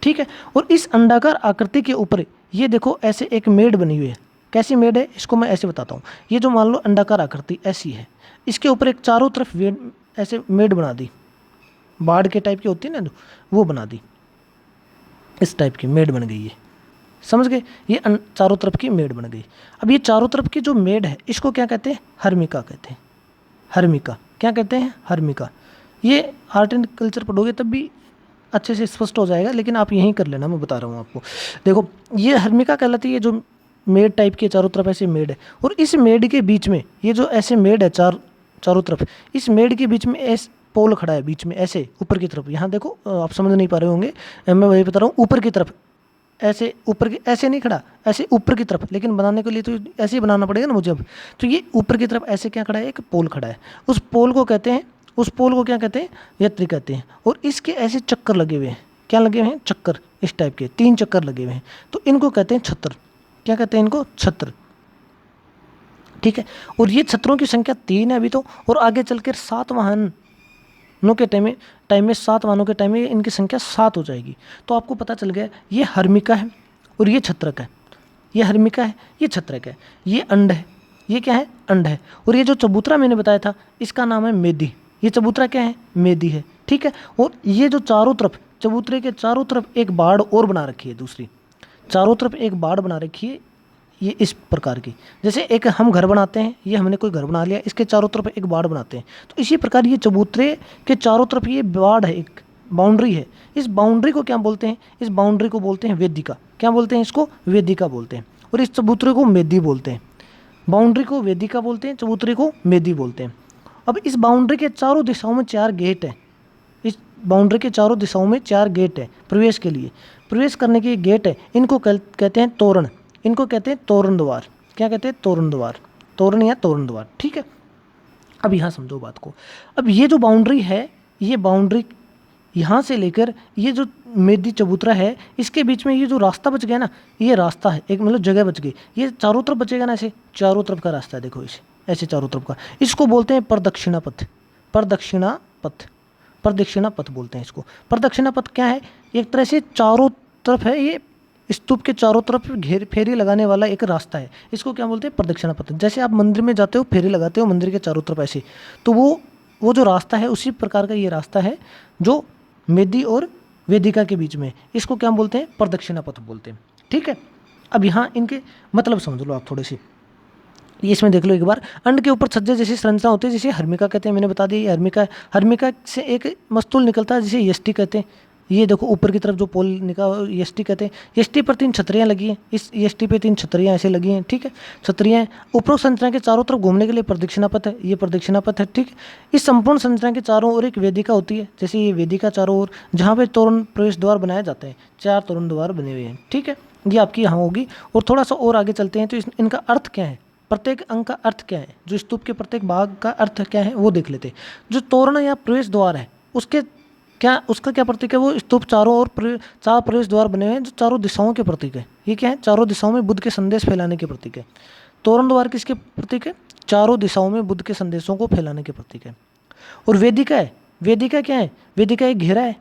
ठीक है। और इस अंडाकार आकृति के ऊपर ये देखो ऐसे एक मेड़ बनी हुई है। कैसी मेड़ है, इसको मैं ऐसे बताता हूँ। ये जो मान लो अंडाकार आकृति ऐसी है, इसके ऊपर एक चारों तरफ ऐसे मेड़ बना दी, बाड़ के टाइप की होती है ना, वो बना दी, इस टाइप की मेड़ बन गई है, समझ गए। ये चारों तरफ की मेड़ बन गई। अब ये चारों तरफ की जो मेड़ है इसको क्या कहते हैं, हर्मिका कहते हैं। हर्मिका क्या कहते हैं, हर्मिका। ये आर्ट एंड कल्चर पढ़ोगे तब भी अच्छे से स्पष्ट हो जाएगा, लेकिन आप यहीं कर लेना, मैं बता रहा हूँ आपको। देखो ये हर्मिका कहलाती है, जो मेड टाइप के चारों तरफ ऐसे मेड है, और इस मेड के बीच में ये जो ऐसे मेड है चारों तरफ, इस मेड के बीच में ऐसे पोल खड़ा है बीच में ऐसे ऊपर की तरफ। यहाँ देखो आप समझ नहीं पा रहे होंगे, मैं वही बता रहा हूँ, ऊपर की तरफ ऐसे, ऊपर की ऐसे नहीं खड़ा, ऐसे ऊपर की तरफ, लेकिन बनाने के लिए तो ऐसे ही बनाना पड़ेगा ना मुझे अब। तो ये ऊपर की तरफ ऐसे क्या खड़ा है, एक पोल खड़ा है, उस पोल को कहते हैं, उस पोल को क्या कहते हैं, यत्री कहते हैं। और इसके ऐसे चक्कर लगे हुए हैं, क्या लगे हुए हैं, चक्कर, इस टाइप के 3 चक्कर लगे हुए हैं, तो इनको कहते हैं छत्र। क्या कहते हैं इनको, छत्र। ठीक है, और ये छत्रों की संख्या 3 है अभी तो, और आगे चलकर 7 वाहनों के टाइम में 7 वाहनों के टाइम में इनकी संख्या 7 हो जाएगी। तो आपको पता चल गया, ये हर्मिका है और ये छत्रक है, ये हर्मिका है, ये छत्रक है, ये अंड है, ये क्या है, अंड है, और ये जो चबूतरा मैंने बताया था इसका नाम है मेदी। ये चबूतरा क्या है, मेदी है। ठीक है, और ये जो चारों तरफ, चबूतरे के चारों तरफ एक बाड़ और बना रखी है, दूसरी चारों तरफ एक बाड़ बना रखी है, ये इस प्रकार की, जैसे एक हम घर बनाते हैं, ये हमने कोई घर बना लिया, इसके चारों तरफ एक बाड़ बनाते हैं, तो इसी प्रकार ये चबूतरे के चारों तरफ ये बाड़ है, एक बाउंड्री है। इस बाउंड्री को क्या बोलते हैं, इस बाउंड्री को बोलते हैं वेदिका। क्या बोलते हैं इसको, वेदिका बोलते हैं, और इस चबूतरे को मेदी बोलते हैं। बाउंड्री को वेदिका बोलते हैं, चबूतरे को मेदी बोलते हैं। अब इस बाउंड्री के चारों दिशाओं में 4 गेट हैं, इस बाउंड्री के चारों दिशाओं में 4 गेट है प्रवेश के लिए, प्रवेश करने के गेट है, इनको कहते हैं तोरण, इनको कहते हैं तोरण द्वार। क्या कहते हैं, तोरण द्वार, तोरण या तोरण द्वार। ठीक है, अब यहाँ समझो बात को। अब ये जो बाउंड्री है, ये बाउंड्री यहाँ से लेकर ये जो मेदी चबूतरा है, इसके बीच में ये जो रास्ता बच गया ना, ये रास्ता है एक, मतलब जगह बच गई, ये चारों तरफ बचेगा ना, ऐसे चारों तरफ का रास्ता है, देखो इसे ऐसे चारों तरफ का, इसको बोलते हैं प्रदक्षिणा पथ। प्रदक्षिणा पथ, प्रदक्षिणा पथ बोलते हैं इसको। प्रदक्षिणा पथ क्या है, एक तरह से चारों तरफ है, ये स्तूप के चारों तरफ फेरी लगाने वाला एक रास्ता है, इसको क्या बोलते हैं, प्रदक्षिणा पथ। जैसे आप मंदिर में जाते हो, फेरी लगाते हो मंदिर के चारों तरफ ऐसे, तो वो जो रास्ता है उसी प्रकार का ये रास्ता है जो मेदी और वेदिका के बीच में, इसको क्या बोलते हैं, प्रदक्षिणा पथ बोलते हैं। ठीक है, अब यहाँ इनके मतलब समझ लो आप थोड़े से, ये इसमें देख लो एक बार। अंड के ऊपर छज्जे जैसी संरचना होती है, जिसे हर्मिका कहते हैं, मैंने बता दिया ये हर्मिका है। हर्मिका से एक मस्तूल निकलता है जिसे यष्टि कहते हैं, ये देखो ऊपर की तरफ जो पोल निकला यष्टि कहते हैं। यष्टि पर 3 छतरियाँ लगी हैं, इस यष्टि पे 3 छतरियाँ ऐसे लगी हैं। ठीक है, छतरियाँ उपरोक्त संरचना के चारों तरफ घूमने के लिए प्रदक्षिणा पथ है, ये प्रदक्षिणा पथ है। ठीक है, इस संपूर्ण संरचना के चारों ओर एक वेदिका होती है, जैसे ये वेदिका चारों ओर, जहाँ पे तोरण प्रवेश द्वार बनाए जाते हैं, 4 तोरण द्वार बने हुए हैं। ठीक है, ये आपकी यहाँ होगी। और थोड़ा सा और आगे चलते हैं, तो इनका अर्थ क्या है, प्रत्येक अंग का अर्थ क्या है, जो स्तूप के प्रत्येक भाग का अर्थ क्या है वो देख लेते हैं। जो तोरण या प्रवेश द्वार है उसका क्या प्रतीक है, वो स्तूप चारों ओर 4 प्रवेश द्वार बने हुए हैं जो चारों दिशाओं के प्रतीक है। ये क्या है, चारों दिशाओं में बुद्ध के संदेश फैलाने के प्रतीक है। तोरण द्वार किसके प्रतीक है, चारों दिशाओं में बुद्ध के संदेशों को फैलाने के प्रतीक है। और वेदिका है, वेदिका क्या है, वेदिका एक घेरा है,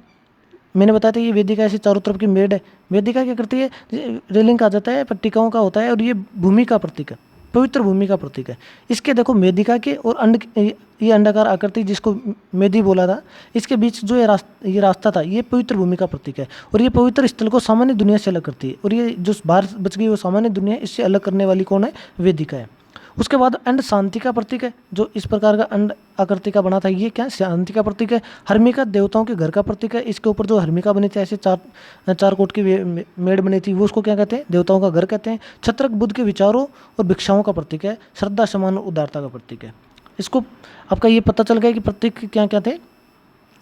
मैंने बताया था ये वेदिका ऐसे चारों तरफ की मेड है। वेदिका क्या करती है, रेलिंग का जाता है, पट्टिकाओं का होता है, और ये भूमि का प्रतीक है, पवित्र भूमि का प्रतीक है। इसके देखो मेदिका के और ये अंडाकार आकृति जिसको मेदी बोला था, इसके बीच जो ये रास्ता था, ये पवित्र भूमि का प्रतीक है। और ये पवित्र स्थल को सामान्य दुनिया से अलग करती है, और ये जो बाहर बच गई वो सामान्य दुनिया है, इससे अलग करने वाली कौन है, वेदिका है। उसके बाद अंड शांति का प्रतीक है, जो इस प्रकार का अंड आकृति का बना था, ये क्या शांति का प्रतीक है। हर्मिका देवताओं के घर का प्रतीक है, इसके ऊपर जो हर्मिका बनी थी ऐसे चार कोट की मेड़ बनी थी, वो उसको क्या कहते हैं, देवताओं का घर कहते हैं। छत्रक बुद्ध के विचारों और भिक्षाओं का प्रतीक है, श्रद्धा सम्मान और उदारता का प्रतीक है। इसको आपका ये पता चल गया कि प्रतीक क्या क्या थे।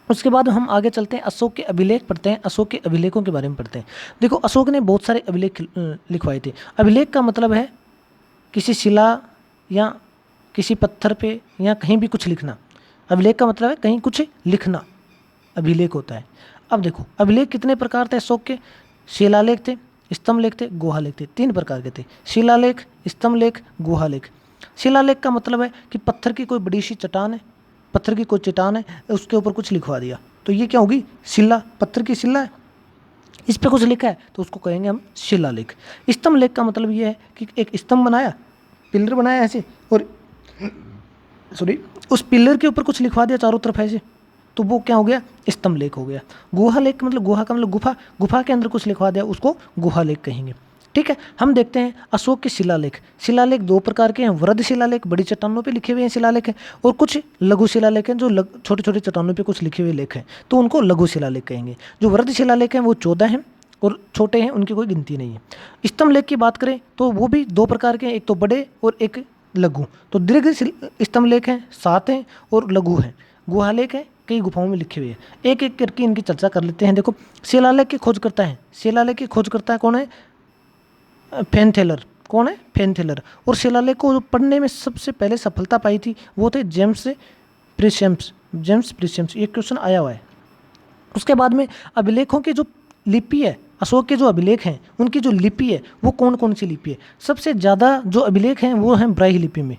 उसके बाद हम आगे चलते हैं, अशोक के अभिलेख पढ़ते हैं, अशोक के अभिलेखों के बारे में पढ़ते हैं। देखो अशोक ने बहुत सारे अभिलेख लिखवाए थे। अभिलेख का मतलब है किसी शिला या किसी पत्थर पे या कहीं भी कुछ लिखना। अभिलेख का मतलब है कहीं कुछ लिखना, अभिलेख होता है। अब देखो अभिलेख कितने प्रकार थे अशोक के, शिलालेख थे, स्तंभलेख थे, गुहालेख थे, 3 प्रकार के थे। शिलालेख, स्तंभलेख, गुहालेख। शिलालेख का मतलब है कि पत्थर की कोई बड़ी सी चट्टान है, पत्थर की कोई चट्टान है, उसके ऊपर कुछ लिखवा दिया, तो ये क्या होगी, शिला, पत्थर की शिला है, इस पे कुछ लिखा है तो उसको कहेंगे हम शिलालेख। स्तंभलेख का मतलब ये है कि एक स्तंभ बनाया, पिलर बनाया ऐसे, और उस पिलर के ऊपर कुछ लिखवा दिया चारों तरफ ऐसे, तो वो क्या हो गया, स्तंभलेख हो गया। गुहालेख मतलब गुहा का मतलब गुफा, गुफा के अंदर कुछ लिखवा दिया, उसको गुहालेख कहेंगे। ठीक है, हम देखते हैं अशोक के शिलालेख। शिलालेख 2 प्रकार के हैं, वृद्ध शिलालेख, बड़ी चट्टानों पे लिखे हुए हैं शिलालेख है, और कुछ लघु शिलालेख हैं जो छोटे छोटे चट्टानों पे कुछ लिखे हुए लेख हैं, तो उनको लघु शिलालेख कहेंगे। जो वृद्ध शिलालेख हैं वो 14 हैं, और छोटे हैं उनकी कोई गिनती नहीं है। स्तंभ लेख की बात करें तो वो भी दो प्रकार के हैं, एक तो बड़े और एक लघु। तो दीर्घ स्तंभ लेख हैं 7 हैं और लघु हैं। गुहा लेख है कई गुफाओं में लिखे हुए हैं। एक एक करके इनकी चर्चा कर लेते हैं। देखो शिलालेख की खोज करता है, शिलालेख की खोज करता है कौन है? फेनथेलर। कौन है? फेनथेलर। और शिलालेख को पढ़ने में सबसे पहले सफलता पाई थी वो थे जेम्स प्रिशम्स। जेम्स प्रिशम्स, ये क्वेश्चन आया हुआ है। उसके बाद में अभिलेखों की जो लिपि है, अशोक के जो अभिलेख हैं उनकी जो लिपि है वो कौन कौन सी लिपि है? सबसे ज़्यादा जो अभिलेख हैं वो हैं ब्राह्मी लिपि में।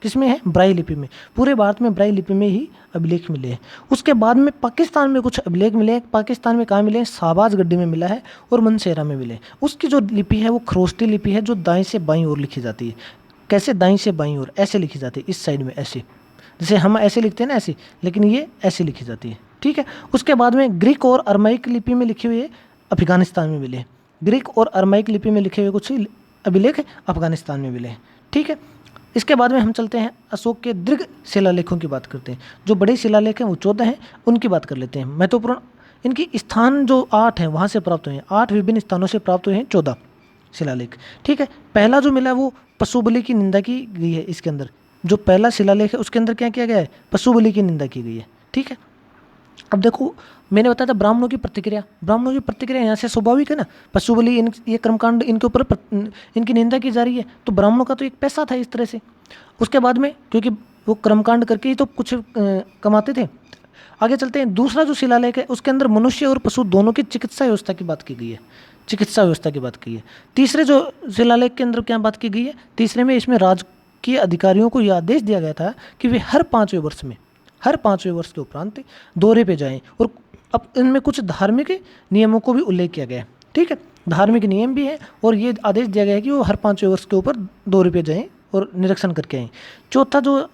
किसमें है? ब्राह्मी लिपि में। पूरे भारत में ब्राह्मी लिपि में ही अभिलेख मिले हैं। उसके बाद में पाकिस्तान में कुछ अभिलेख मिले हैं। पाकिस्तान में कहाँ मिले हैं? शाहबाज गड्ढे में मिला है और मनसेरा में मिले हैं। उसकी जो लिपि है वो खरोष्टी लिपि है जो दाएं से बाईं ओर लिखी जाती है। कैसे? दाएं से बाईं ओर ऐसे लिखी जाती है, इस साइड में ऐसे, जैसे हम ऐसे लिखते हैं ना ऐसे, लेकिन ये ऐसे लिखी जाती है। ठीक है। उसके बाद में ग्रीक और अरमाइक लिपि में लिखे हुए अफगानिस्तान में मिले हैं। ग्रीक और अरमाइक लिपि में लिखे हुए कुछ अभिलेख अफगानिस्तान में मिले हैं। ठीक है। इसके बाद में हम चलते हैं अशोक के दीर्घ शिलालेखों की बात करते हैं। जो बड़े शिलालेख हैं वो 14 हैं, उनकी बात कर लेते हैं। महत्वपूर्ण इनकी स्थान जो 8 हैं वहाँ से प्राप्त हुए हैं। 8 विभिन्न स्थानों से प्राप्त हुए हैं 14 शिलालेख। ठीक है। पहला जो मिला वो पशु बलि की निंदा की गई है। इसके अंदर जो पहला शिलालेख है उसके अंदर क्या किया गया है? पशु बलि की निंदा की गई है। ठीक है। अब देखो मैंने बताया था ब्राह्मणों की प्रतिक्रिया। ब्राह्मणों की प्रतिक्रिया यहाँ से स्वाभाविक है ना, पशु बलि ये कर्मकांड इनके ऊपर इनकी निंदा की जा रही है, तो ब्राह्मणों का तो एक पैसा था इस तरह से। उसके बाद में क्योंकि वो कर्मकांड करके ही तो कुछ कमाते थे। आगे चलते हैं। दूसरा जो शिलालेख है उसके अंदर मनुष्य और पशु दोनों की चिकित्सा व्यवस्था की बात की गई है। चिकित्सा व्यवस्था की बात की है। तीसरे जो शिलालेख के अंदर क्या बात की गई है? तीसरे में इसमें राजकीय अधिकारियों को यह आदेश दिया गया था कि वे हर 5वें वर्ष के उपरांत दौरे पे जाएं। और अब इनमें कुछ धार्मिक नियमों को भी उल्लेख किया गया है। ठीक है। धार्मिक नियम भी है और ये आदेश दिया गया है कि वो हर 5वें वर्ष के ऊपर दौरे पे जाएं और निरीक्षण करके आएँ। चौथा जो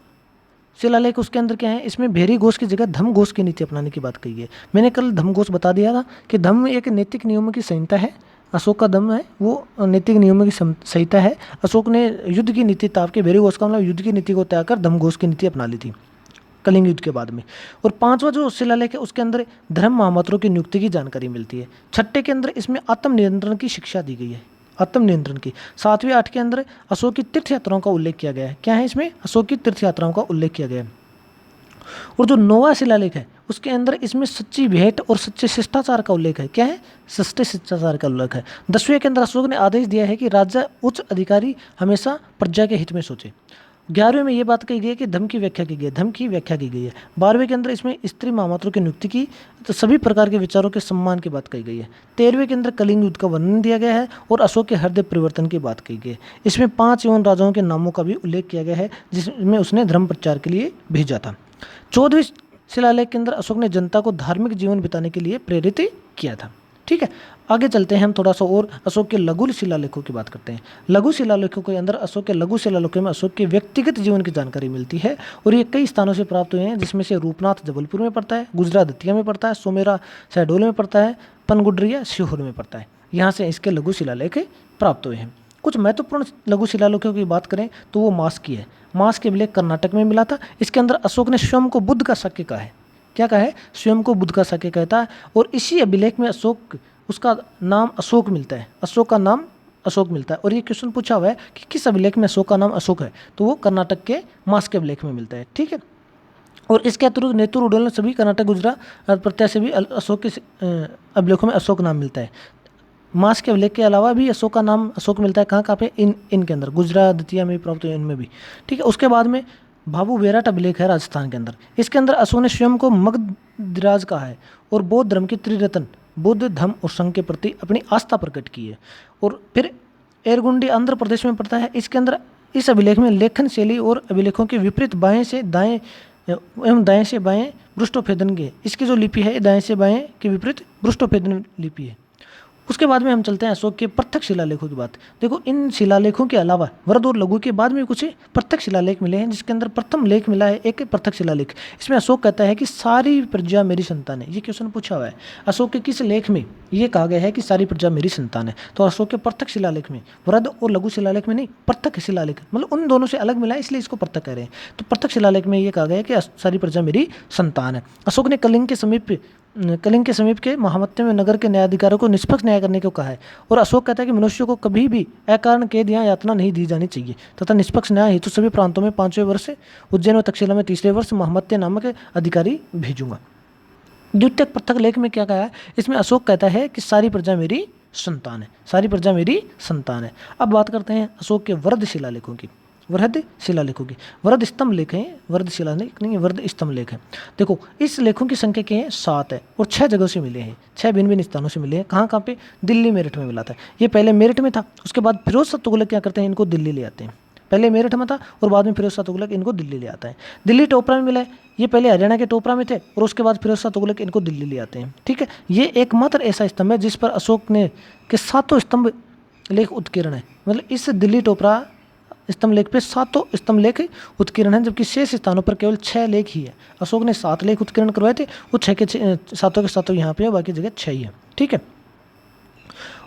शिलालेख उसके अंदर क्या है? इसमें भेरी घोष की जगह धम्म घोष की नीति अपनाने की बात कही है। मैंने कल धम्म घोष बता दिया था कि धम्म एक नैतिक नियमों की संहिता है। अशोक का धम्म है वो नैतिक नियमों की संहिता है। अशोक ने युद्ध की नीति ताप के भेरी घोष का मतलब युद्ध की नीति को त्याग कर धम्म घोष की नीति अपना ली थी कलिंग युद्ध के बाद में। और 5वां जो शिलालेख है उसके अंदर धर्म महामात्रों की नियुक्ति की जानकारी मिलती है। 6ठे के अंदर इसमें आत्म नियंत्रण की शिक्षा दी गई है, आत्म नियंत्रण की। 7वें 8 के अंदर अशोक की तीर्थ यात्राओं का उल्लेख किया गया है। क्या है इसमें? अशोक की तीर्थ यात्राओं का उल्लेख किया गया है। और जो 9वां शिलालेख है उसके अंदर इसमें सच्ची भेंट और सच्चे शिष्टाचार का उल्लेख है। क्या है? सच्चे शिष्टाचार का उल्लेख है। 10वें के अंदर अशोक ने आदेश दिया है कि राजा उच्च अधिकारी हमेशा प्रजा के हित में सोचे। 11वें में ये बात कही गई है कि धर्म की व्याख्या की गई है, धर्म की व्याख्या की गई है। 12वें के अंदर इसमें स्त्री महामात्रों की नियुक्ति की, तो सभी प्रकार के विचारों के सम्मान की बात कही गई है। 13वें के अंदर कलिंग युद्ध का वर्णन दिया गया है और अशोक के हृदय परिवर्तन की बात कही गई है। इसमें 5 यौन राजाओं के नामों का भी उल्लेख किया गया है जिसमें उसने धर्म प्रचार के लिए भेजा था। 14वें शिलालेख के अंदर अशोक ने जनता को धार्मिक जीवन बिताने के लिए प्रेरित किया था। ठीक है। आगे चलते हैं हम थोड़ा सा और अशोक के लघु शिलालेखों की बात करते हैं। लघु शिलालेखों के अंदर अशोक के लघु शिलालेखों में अशोक के व्यक्तिगत जीवन की जानकारी मिलती है और ये कई स्थानों से प्राप्त हुए हैं, जिसमें से रूपनाथ जबलपुर में पड़ता है, गुजरात दतिया में पड़ता है, सोमेरा शहडोल में पड़ता है, पनगुडरिया सीहोर में पड़ता है। यहाँ से इसके लघु शिलालेख प्राप्त हुए हैं। कुछ महत्वपूर्ण लघु शिलालेखों की बात करें तो वो मास की है। मास के अभिलेख कर्नाटक में मिला था। इसके अंदर अशोक ने स्वयं को बुद्ध का शाक्य कहा है। क्या कहा है? स्वयं को बुद्ध का शाक्य कहता है। और इसी अभिलेख में अशोक उसका नाम अशोक मिलता है, अशोक का नाम अशोक मिलता है। और ये क्वेश्चन पूछा हुआ है कि किस अभिलेख में अशोक का नाम अशोक है, तो वो कर्नाटक के मास के अभिलेख में मिलता है। ठीक है। और इसके अतिरिक्त नेतुर उडोल सभी कर्नाटक गुजरात प्रत्यय से भी अशोक के अभिलेखों में अशोक नाम मिलता है। मास के अभिलेख के अलावा भी अशोक का नाम अशोक मिलता है। कहाँ कहाँ पे? इनके अंदर गुजरात दतिया में प्राप्त हुए इनमें भी। ठीक है। उसके बाद में भाभू बेराट अभिलेख है राजस्थान के अंदर। इसके अंदर अशोक ने स्वयं को मगधराज कहा है और बौद्ध धर्म की त्रिरत्न बुद्ध धम्म और संघ के प्रति अपनी आस्था प्रकट की है। और फिर एरगुंडी आंध्र प्रदेश में पड़ता है। इसके अंदर इस अभिलेख में लेखन शैली और अभिलेखों के विपरीत बाएं से दाएं एवं दाएं से बाएं पृष्ठोपेदन के, इसकी जो लिपि है दाएं से बाएं के विपरीत पृष्ठोपेदन लिपि है। उसके बाद में हम चलते हैं अशोक के प्रत्यक्ष शिलालेखों की बात। देखो इन शिलालेखों के अलावा वरद और लघु के बाद में कुछ प्रत्यक्ष शिलालेख मिले हैं, जिसके अंदर प्रथम लेख मिला है एक प्रत्यक्ष शिलालेख। इसमें अशोक कहता है कि सारी प्रजा मेरी संतान है। ये क्वेश्चन पूछा हुआ है अशोक के किस लेख में ये कहा गया है कि सारी प्रजा मेरी संतान है? तो अशोक के प्रत्यक्ष शिलालेख में, वरद और लघु शिलालेख में नहीं, प्रत्यक्ष शिलालेख, मतलब उन दोनों से अलग मिला है इसलिए इसको प्रत्यक्ष कह रहे हैं। तो प्रत्यक्ष शिलालेख में ये कहा गया है कि सारी प्रजा मेरी संतान है। अशोक ने कलिंग के समीप कलिंग के समीप के महामत्य में नगर के न्यायाधिकारियों को निष्पक्ष न्याय करने को कहा है। और अशोक कहता है कि मनुष्य को कभी भी अकारण कैद या यातना नहीं दी जानी चाहिए तथा निष्पक्ष न्याय हेतु सभी प्रांतों में 5वें वर्ष, उज्जैन व तक्षशिला में 3रे वर्ष महामत्य नामक अधिकारी भेजूंगा। द्वितीय पृथक लेख में क्या कहा है, इसमें अशोक कहता है कि सारी प्रजा मेरी संतान है, सारी प्रजा मेरी संतान है। अब बात करते हैं अशोक के वृद्ध शिलालेखों की। वृद्ध शिलालेखों की वृद्ध स्तंभ लेख हैं, वृद्ध शिलालेख नहीं, वृद्ध स्तंभ लेख हैं। देखो इस लेखों की संख्या क्या है, 7 है और 6 जगहों से मिले हैं, 6 भिन्न भिन्न स्थानों से मिले हैं। कहाँ कहाँ पे, दिल्ली मेरठ में मिला था। ये पहले मेरठ में था, उसके बाद फिरोज शाह तुगलक क्या करते हैं, इनको दिल्ली ले आते हैं। पहले मेरठ में था और बाद में फिरोज शाह तुगलक इनको दिल्ली ले आता है। दिल्ली टोपरा में मिला है, ये पहले हरियाणा के टोपरा में थे और उसके बाद फिरोज शाह तुगलक इनको दिल्ली ले आते हैं। ठीक है, ये एकमात्र ऐसा स्तंभ है जिस पर अशोक ने के 7 स्तंभ लेख उत्कीर्ण है। मतलब इस दिल्ली टोपरा स्तंभ लेख पे 7 स्तंभ लेख उत्कीर्ण है, जबकि शेष स्थानों पर केवल 6 लेख ही है। अशोक ने 7 लेख उत्कीर्ण करवाए थे, वो 6 के 7 यहाँ पे है, बाकी जगह 6 ही है। ठीक है,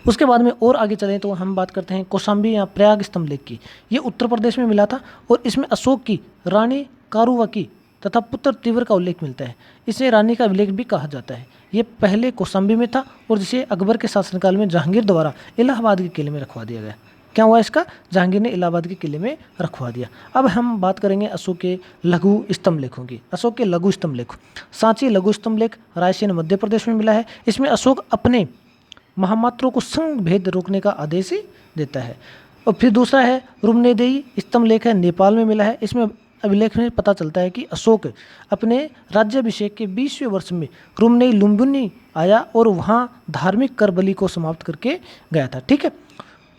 उसके बाद में और आगे चलें तो हम बात करते हैं कौशाम्बी या प्रयाग स्तंभ लेख की। ये उत्तर प्रदेश में मिला था और इसमें अशोक की रानी कारुवकी तथा पुत्र तीव्र का उल्लेख मिलता है। इसे रानी का अभिलेख भी कहा जाता है। ये पहले कौशाम्बी में था और जिसे अकबर के शासनकाल में जहांगीर द्वारा इलाहाबाद के किले में रखवा दिया गया। क्या हुआ इसका, जहांगीर ने इलाहाबाद के किले में रखवा दिया। अब हम बात करेंगे अशोक के लघु स्तंभ लेखों की। अशोक के लघु स्तंभ लेख, सांची लघु स्तंभ लेख रायसेन मध्य प्रदेश में मिला है। इसमें अशोक अपने महामात्रों को संघ भेद रोकने का आदेश देता है। और फिर दूसरा है रुमनेदेई स्तंभ लेख है, नेपाल में मिला है। इसमें अभिलेख में पता चलता है कि अशोक अपने राज्याभिषेक के 20वें वर्ष में रुमनेई लुम्बिनी आया और वहाँ धार्मिक कर बलि को समाप्त करके गया था। ठीक है,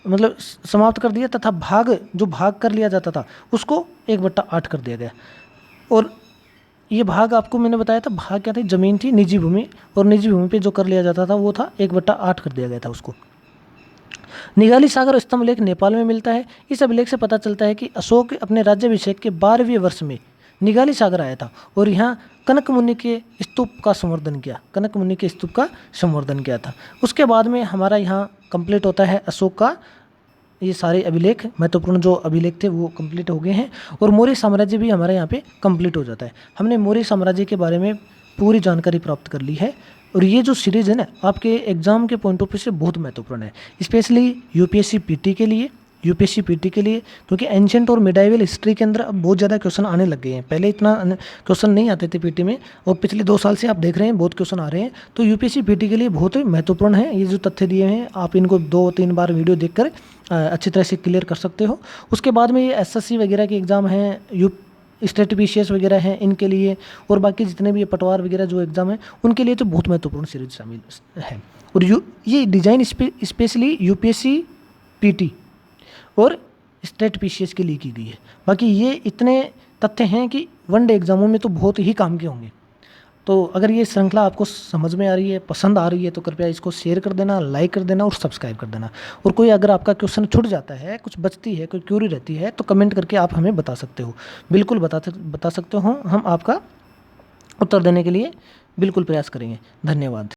मतलब समाप्त कर दिया तथा भाग कर लिया जाता था उसको 1/8 कर दिया गया। और ये भाग आपको मैंने बताया था, भाग क्या था, जमीन थी, निजी भूमि, और निजी भूमि पे जो कर लिया जाता था वो था 1/8 कर दिया गया था उसको। निगाली सागर स्तंभ लेख नेपाल में मिलता है। इस अभिलेख से पता चलता है कि अशोक अपने राज्याभिषेक के 12वें वर्ष में निगाली सागर आया था और यहाँ कनक मुनि के स्तूप का संवर्धन किया, कनक मुनि के स्तूप का संवर्धन किया था। उसके बाद में हमारा यहाँ कंप्लीट होता है अशोक का ये सारे अभिलेख, महत्वपूर्ण जो अभिलेख थे वो कंप्लीट हो गए हैं और मौर्य साम्राज्य भी हमारे यहाँ पे कंप्लीट हो जाता है। हमने मौर्य साम्राज्य के बारे में पूरी जानकारी प्राप्त कर ली है और ये जो सीरीज़ है ना आपके एग्जाम के पॉइंट ऑफ व्यू से बहुत महत्वपूर्ण है, स्पेशली यूपीएससी पीटी के लिए, क्योंकि एंशिएंट और मिडाइवल हिस्ट्री के अंदर अब बहुत ज़्यादा क्वेश्चन आने लग गए हैं। पहले इतना क्वेश्चन नहीं आते थे पीटी में और पिछले 2 साल से आप देख रहे हैं बहुत क्वेश्चन आ रहे हैं। तो यूपीएससी पीटी के लिए बहुत महत्वपूर्ण है ये जो तथ्य दिए हैं, आप इनको 2-3 बार वीडियो देखकर अच्छी तरह से क्लियर कर सकते हो। उसके बाद में ये एसएससी वगैरह के एग्ज़ाम हैं, स्टेट पीसीएस वगैरह हैं इनके लिए, और बाकी जितने भी पटवार वगैरह जो एग्ज़ाम है उनके लिए तो बहुत महत्वपूर्ण सीरीज शामिल है। और ये डिज़ाइन स्पेशली यूपीएससी पीटी और स्टेट पीसीएस के लिए की गई है। बाकी ये इतने तथ्य हैं कि वनडे एग्जामों में तो बहुत ही काम के होंगे। तो अगर ये श्रृंखला आपको समझ में आ रही है, पसंद आ रही है, तो कृपया इसको शेयर कर देना, लाइक कर देना और सब्सक्राइब कर देना। और कोई अगर आपका क्वेश्चन छूट जाता है, कुछ बचती है, कोई क्यूरी रहती है, तो कमेंट करके आप हमें बता सकते हो, बिल्कुल बता सकते हो। हम आपका उत्तर देने के लिए बिल्कुल प्रयास करेंगे। धन्यवाद।